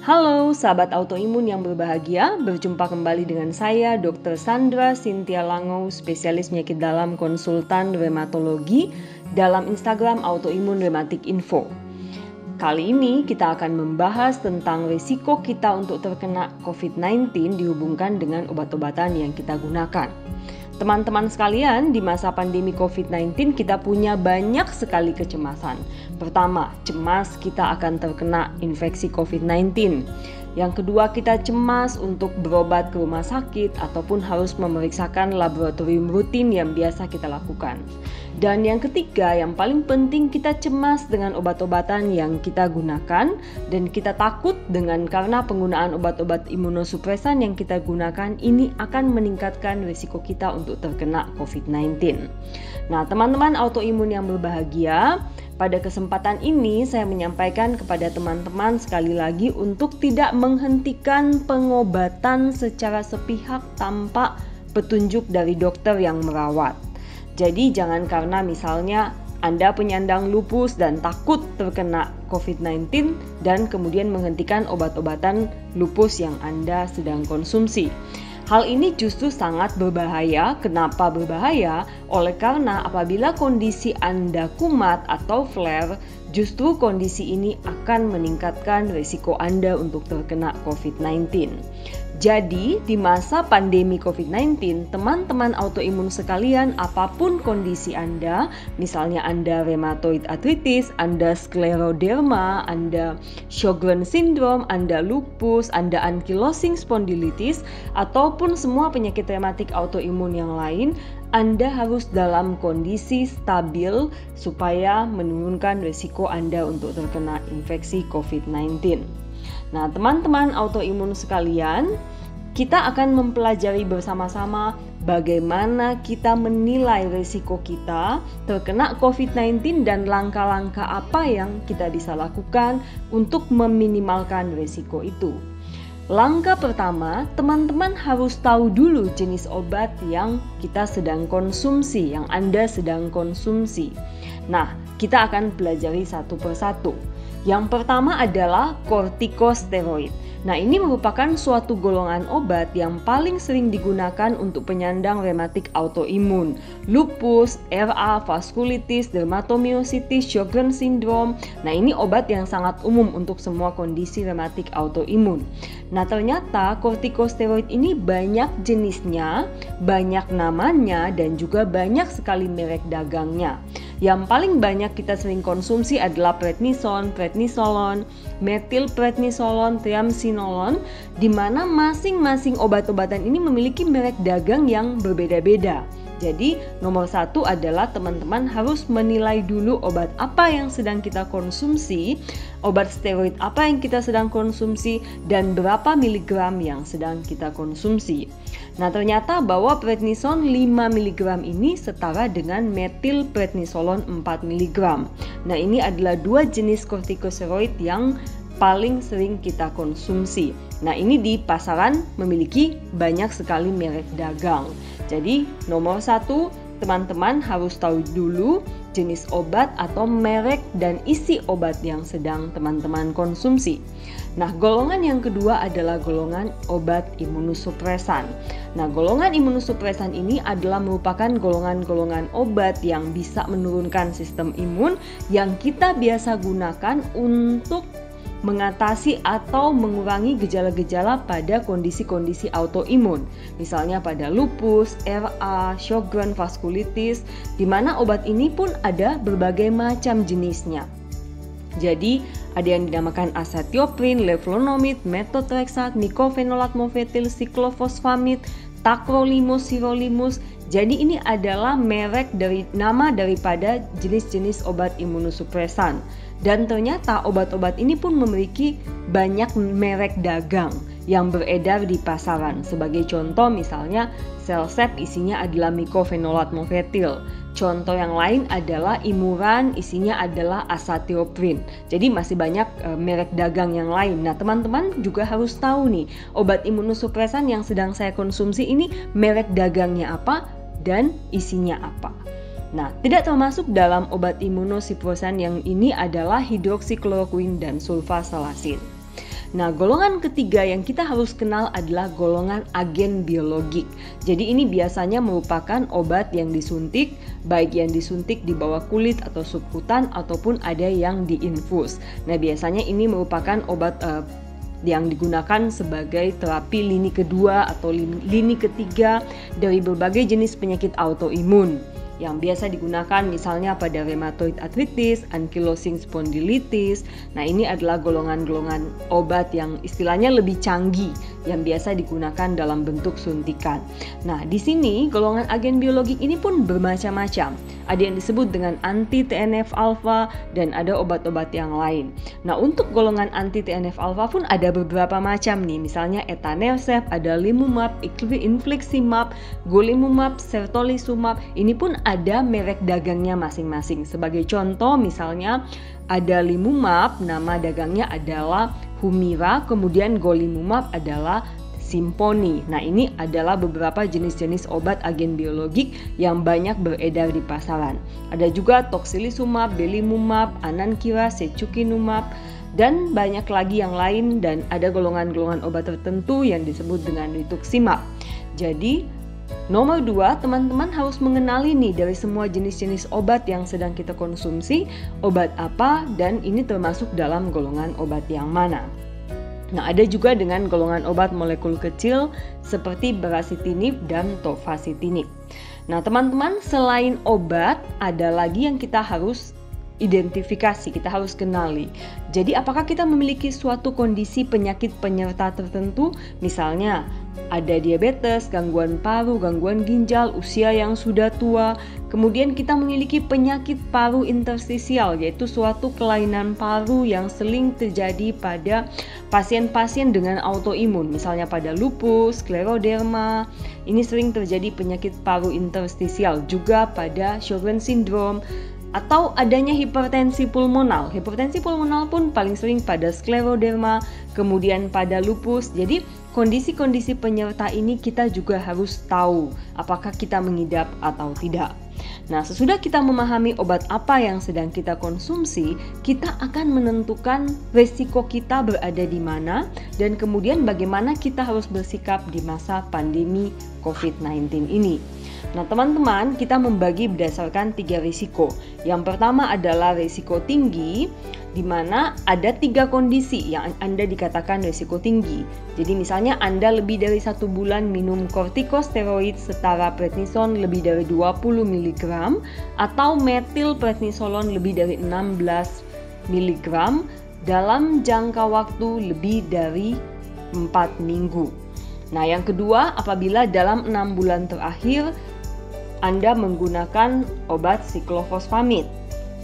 Halo sahabat autoimun yang berbahagia, berjumpa kembali dengan saya Dr. Sandra Cynthia Langou, spesialis penyakit dalam konsultan rheumatologi dalam Instagram Autoimun Rheumatic Info. Kali ini kita akan membahas tentang risiko kita untuk terkena COVID-19 dihubungkan dengan obat-obatan yang kita gunakan. Teman-teman sekalian, di masa pandemi COVID-19 kita punya banyak sekali kecemasan. Pertama, cemas kita akan terkena infeksi COVID-19. Yang kedua, kita cemas untuk berobat ke rumah sakit ataupun harus memeriksakan laboratorium rutin yang biasa kita lakukan. Dan yang ketiga, yang paling penting, kita cemas dengan obat-obatan yang kita gunakan dan kita takut karena penggunaan obat-obat imunosupresan yang kita gunakan ini akan meningkatkan risiko kita untuk terkena COVID-19. Nah, teman-teman autoimun yang berbahagia, pada kesempatan ini saya menyampaikan kepada teman-teman sekali lagi untuk tidak menghentikan pengobatan secara sepihak tanpa petunjuk dari dokter yang merawat. Jadi jangan karena misalnya Anda penyandang lupus dan takut terkena COVID-19 dan kemudian menghentikan obat-obatan lupus yang Anda sedang konsumsi. Hal ini justru sangat berbahaya. Kenapa berbahaya? Oleh karena apabila kondisi Anda kumat atau flare, justru kondisi ini akan meningkatkan risiko Anda untuk terkena COVID-19. Jadi, di masa pandemi COVID-19, teman-teman autoimun sekalian, apapun kondisi Anda, misalnya Anda rheumatoid arthritis, Anda skleroderma, Anda Sjogren syndrome, Anda lupus, Anda ankylosing spondylitis, ataupun semua penyakit rematik autoimun yang lain, Anda harus dalam kondisi stabil supaya menurunkan risiko Anda untuk terkena infeksi COVID-19. Nah, teman-teman autoimun sekalian, kita akan mempelajari bersama-sama bagaimana kita menilai risiko kita terkena COVID-19 dan langkah-langkah apa yang kita bisa lakukan untuk meminimalkan risiko itu. Langkah pertama, teman-teman harus tahu dulu jenis obat yang kita sedang konsumsi, yang Anda sedang konsumsi. Nah, kita akan pelajari satu persatu. Yang pertama adalah kortikosteroid. Nah, ini merupakan suatu golongan obat yang paling sering digunakan untuk penyandang rematik autoimun, lupus, RA, vaskulitis, dermatomyositis, Sjogren syndrome. Nah, ini obat yang sangat umum untuk semua kondisi rematik autoimun. Nah, ternyata kortikosteroid ini banyak jenisnya, banyak namanya, dan juga banyak sekali merek dagangnya. Yang paling banyak kita sering konsumsi adalah prednison, prednisolon, metilprednisolon, triamcinolone, di mana masing-masing obat-obatan ini memiliki merek dagang yang berbeda-beda. Jadi nomor satu adalah teman-teman harus menilai dulu obat apa yang sedang kita konsumsi, obat steroid apa yang kita sedang konsumsi, dan berapa miligram yang sedang kita konsumsi. Nah, ternyata bahwa prednison 5 mg ini setara dengan metilprednisolon 4 mg. Nah, ini adalah dua jenis kortikosteroid yang paling sering kita konsumsi. Nah, ini di pasaran memiliki banyak sekali merek dagang. Jadi nomor satu, teman-teman harus tahu dulu jenis obat atau merek dan isi obat yang sedang teman-teman konsumsi. Nah, golongan yang kedua adalah golongan obat imunosupresan. Nah, golongan imunosupresan ini adalah merupakan golongan-golongan obat yang bisa menurunkan sistem imun yang kita biasa gunakan untuk mengatasi atau mengurangi gejala-gejala pada kondisi-kondisi autoimun, misalnya pada lupus, RA, Sjogren, vaskulitis, di mana obat ini pun ada berbagai macam jenisnya. Jadi, ada yang dinamakan azathioprin, leflunomid, methotrexate, mycophenolate mofetil, cyclophosphamide, tacrolimus, sirolimus. Jadi ini adalah merek nama daripada jenis-jenis obat imunosupresan. Dan ternyata obat-obat ini pun memiliki banyak merek dagang yang beredar di pasaran. Sebagai contoh misalnya Celsep isinya adalah mycophenolate mofetil. Contoh yang lain adalah Imuran, isinya adalah azathioprin. Jadi masih banyak merek dagang yang lain. Nah, teman-teman juga harus tahu nih, obat imunosupresan yang sedang saya konsumsi ini merek dagangnya apa dan isinya apa. Nah, tidak termasuk dalam obat imunosupresan yang ini adalah hidroksikloroquine dan sulfasalazin. Nah, golongan ketiga yang kita harus kenal adalah golongan agen biologik. Jadi ini biasanya merupakan obat yang disuntik, baik yang disuntik di bawah kulit atau subkutan ataupun ada yang diinfus. Nah, biasanya ini merupakan obat yang digunakan sebagai terapi lini kedua atau lini ketiga dari berbagai jenis penyakit autoimun yang biasa digunakan misalnya pada rheumatoid arthritis, ankylosing spondylitis. Nah, ini adalah golongan-golongan obat yang istilahnya lebih canggih yang biasa digunakan dalam bentuk suntikan. Nah, di sini golongan agen biologik ini pun bermacam-macam. Ada yang disebut dengan anti-TNF alpha dan ada obat-obat yang lain. Nah, untuk golongan anti-TNF alpha pun ada beberapa macam nih. Misalnya etanercept, ada limumab, infliximab, golimumab, certolizumab. Ini pun ada merek dagangnya masing-masing. Sebagai contoh misalnya ada limumab, nama dagangnya adalah Humira, kemudian golimumab adalah Simponi. Nah, ini adalah beberapa jenis-jenis obat agen biologik yang banyak beredar di pasaran. Ada juga tocilizumab, belimumab, anankira, secukinumab, dan banyak lagi yang lain, dan ada golongan-golongan obat tertentu yang disebut dengan rituximab. Jadi, nomor 2, teman-teman harus mengenali nih dari semua jenis-jenis obat yang sedang kita konsumsi, obat apa dan ini termasuk dalam golongan obat yang mana. Nah, ada juga dengan golongan obat molekul kecil seperti baricitinib dan tofacitinib. Nah, teman-teman, selain obat, ada lagi yang kita harus identifikasi, kita harus kenali. Jadi, apakah kita memiliki suatu kondisi penyakit penyerta tertentu? Misalnya, ada diabetes, gangguan paru, gangguan ginjal, usia yang sudah tua. Kemudian kita memiliki penyakit paru interstisial, yaitu suatu kelainan paru yang sering terjadi pada pasien-pasien dengan autoimun. Misalnya pada lupus, skleroderma, ini sering terjadi penyakit paru interstisial. Juga pada Sjogren syndrome, atau adanya hipertensi pulmonal. Hipertensi pulmonal pun paling sering pada skleroderma, kemudian pada lupus. Jadi kondisi-kondisi penyerta ini kita juga harus tahu apakah kita mengidap atau tidak. Nah, sesudah kita memahami obat apa yang sedang kita konsumsi, kita akan menentukan resiko kita berada di mana dan kemudian bagaimana kita harus bersikap di masa pandemi COVID-19 ini. Nah, teman-teman, kita membagi berdasarkan 3 risiko. Yang pertama adalah risiko tinggi, di mana ada 3 kondisi yang Anda dikatakan risiko tinggi. Jadi misalnya Anda lebih dari 1 bulan minum kortikosteroid setara prednison lebih dari 20 mg atau metilprednisolon lebih dari 16 mg dalam jangka waktu lebih dari 4 minggu. Nah, yang kedua, apabila dalam 6 bulan terakhir Anda menggunakan obat siklofosfamid.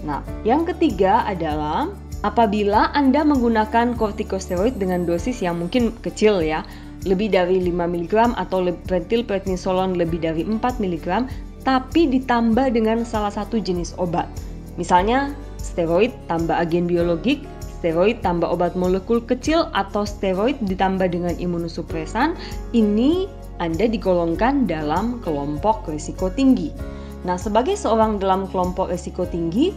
Nah, yang ketiga adalah apabila Anda menggunakan kortikosteroid dengan dosis yang mungkin kecil ya, lebih dari 5 mg atau metilprednisolon lebih dari 4 mg, tapi ditambah dengan salah satu jenis obat. Misalnya steroid tambah agen biologik, steroid tambah obat molekul kecil, atau steroid ditambah dengan imunosupresan, ini Anda digolongkan dalam kelompok risiko tinggi. Nah, sebagai seorang dalam kelompok risiko tinggi,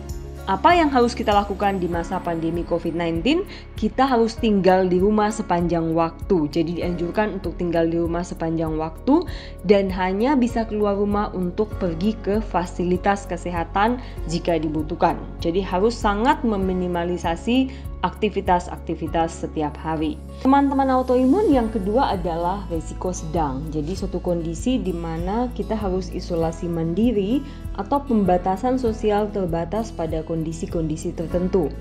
apa yang harus kita lakukan di masa pandemi COVID-19? Kita harus tinggal di rumah sepanjang waktu. Jadi dianjurkan untuk tinggal di rumah sepanjang waktu dan hanya bisa keluar rumah untuk pergi ke fasilitas kesehatan jika dibutuhkan. Jadi harus sangat meminimalisasi aktivitas-aktivitas setiap hari. Teman-teman autoimun, yang kedua adalah risiko sedang. Jadi suatu kondisi di mana kita harus isolasi mandiri atau pembatasan sosial terbatas pada kondisi-kondisi tertentu.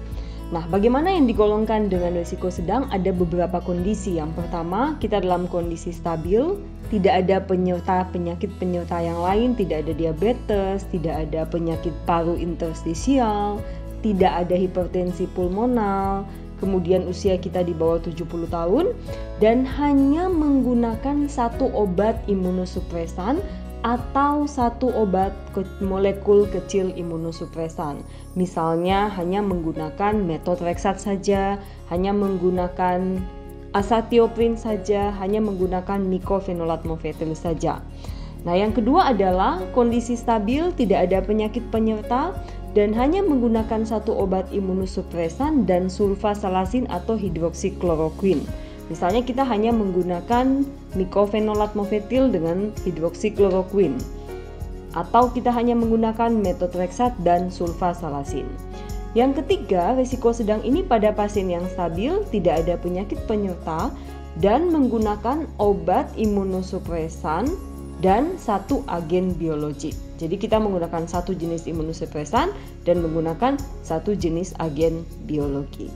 Nah, bagaimana yang digolongkan dengan risiko sedang? Ada beberapa kondisi. Yang pertama, kita dalam kondisi stabil, tidak ada penyakit penyerta yang lain, tidak ada diabetes, tidak ada penyakit paru interstisial, tidak ada hipertensi pulmonal, kemudian usia kita di bawah 70 tahun, dan hanya menggunakan satu obat imunosupresan atau satu obat molekul kecil imunosupresan. Misalnya hanya menggunakan methotrexate saja, hanya menggunakan azathioprine saja, hanya menggunakan mycophenolate mofetil saja. Nah, yang kedua adalah kondisi stabil, tidak ada penyakit penyerta, dan hanya menggunakan satu obat imunosupresan dan sulfasalasin atau hidroksikloroquine. Misalnya kita hanya menggunakan mycophenolate mofetil dengan hidroksikloroquine, atau kita hanya menggunakan methotrexate dan sulfasalasin. Yang ketiga, risiko sedang ini pada pasien yang stabil, tidak ada penyakit penyerta, dan menggunakan obat imunosupresan dan satu agen biologik. Jadi kita menggunakan satu jenis imunosupresan dan menggunakan satu jenis agen biologi.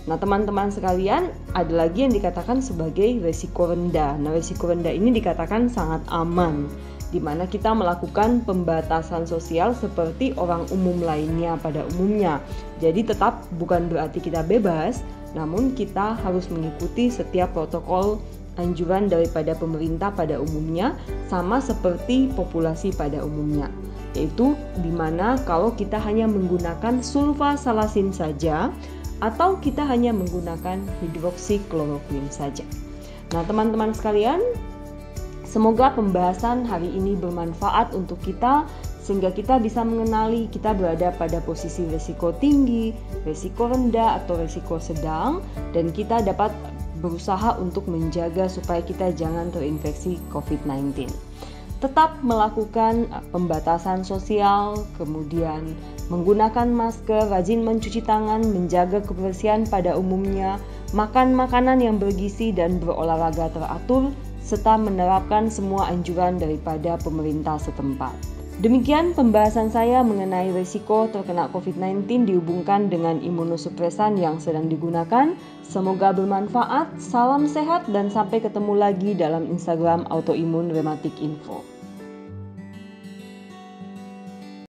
Nah teman-teman sekalian, ada lagi yang dikatakan sebagai risiko rendah. Nah risiko rendah ini dikatakan sangat aman, di mana kita melakukan pembatasan sosial seperti orang umum lainnya pada umumnya. Jadi tetap bukan berarti kita bebas, namun kita harus mengikuti setiap protokol anjuran daripada pemerintah pada umumnya, sama seperti populasi pada umumnya, yaitu dimana kalau kita hanya menggunakan sulfasalasin saja atau kita hanya menggunakan hidroksikloroquine saja. Nah teman-teman sekalian, semoga pembahasan hari ini bermanfaat untuk kita, sehingga kita bisa mengenali kita berada pada posisi risiko tinggi, risiko rendah atau risiko sedang, dan kita dapat berusaha untuk menjaga supaya kita jangan terinfeksi COVID-19. Tetap melakukan pembatasan sosial, kemudian menggunakan masker, rajin mencuci tangan, menjaga kebersihan pada umumnya, makan makanan yang bergizi dan berolahraga teratur, serta menerapkan semua anjuran daripada pemerintah setempat. Demikian pembahasan saya mengenai risiko terkena COVID-19 dihubungkan dengan imunosupresan yang sedang digunakan. Semoga bermanfaat, salam sehat dan sampai ketemu lagi dalam Instagram Autoimun Rematik Info.